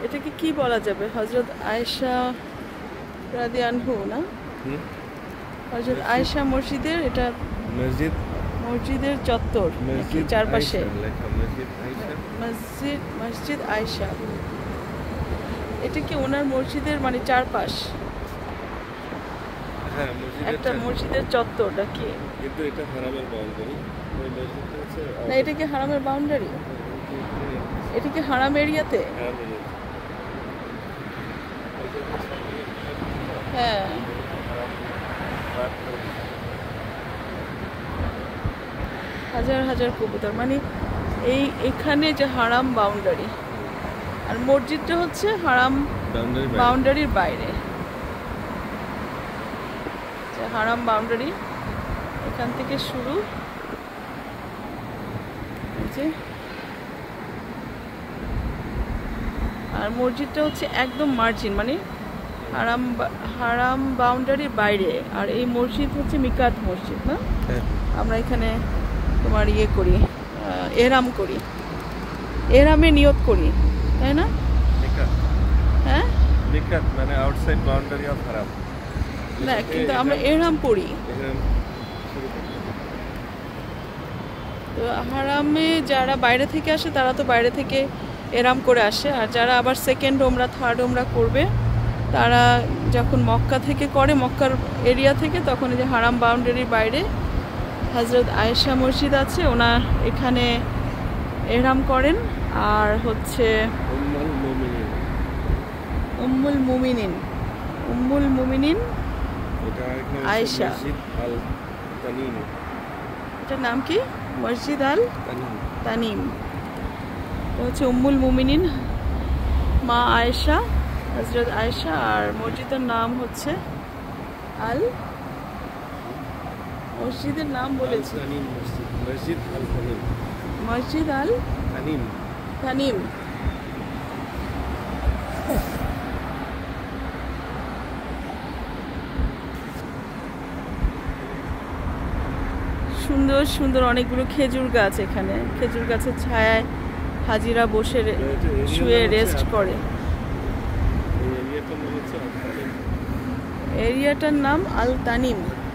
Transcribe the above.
এটাকে কি বলা যাবে? হযরত আয়েশা রাদিয়াল্লাহু না, হযরত আয়েশা মসজিদের এটা মসজিদের চত্বর চারপাশে মসজিদ আয়েশা। এটা কি ওনার মসজিদের মানে চারপাশ? একটা মসজিদের চত্বর নাকি? কিন্তু এটা হারামের বাউন্ডারি। না, এটা কি হারামের বাউন্ডারি? এটা কি হারাম এরিয়াতে? হ্যাঁ, হাজার হাজার কবুতর, মানে এখানে যে হারাম বাউন্ডারি, আর মসজিদটা হচ্ছে হারাম বাউন্ডারির বাইরে। হারাম বাউন্ডারি এখান থেকে শুরু, আর মসজিদটা হচ্ছে একদম মার্জিন, মানে হারাম বাউন্ডারির বাইরে। আর এই মসজিদ হচ্ছে মিকাত মসজিদ না? আমরা এখানে তোমার ইয়ে করি, এহরাম করি, এহরামে নিয়ত করি, তাই না? হ্যাঁ, মিকাত মানে আউটসাইড বাউন্ডারি অফ হারাম না, কিন্তু আমরা এহরাম পড়ি। তো হারামে যারা বাইরে থেকে আসে তারা তো বাইরে থেকে এহরাম করে আসে, আর যারা আবার সেকেন্ড ওমরা থার্ড ওমরা করবে তারা যখন মক্কা থেকে করে, মক্কার এরিয়া থেকে, তখন এই যে হারাম বাউন্ডারির বাইরে হযরত আয়েশা মসজিদ আছে, ওনার এখানে এহরাম করেন। আর হচ্ছে উম্মুল মুমিনিন আয়েশা, এটার নাম কি? মসজিদ আল তানিম। এটা হচ্ছে উম্মুল মুমিনিন মা আয়েশা, হযরত আয়েশা। আর মসজিদের নাম হচ্ছে মসজিদের নাম বলেছি, মসজিদ আল তানিম। সুন্দর সুন্দর অনেকগুলো খেজুর গাছ এখানে। খেজুর গাছের ছায়ায় হাজিরা বসে শুয়ে রেস্ট করে। এরিয়াটার নাম আল তানিম।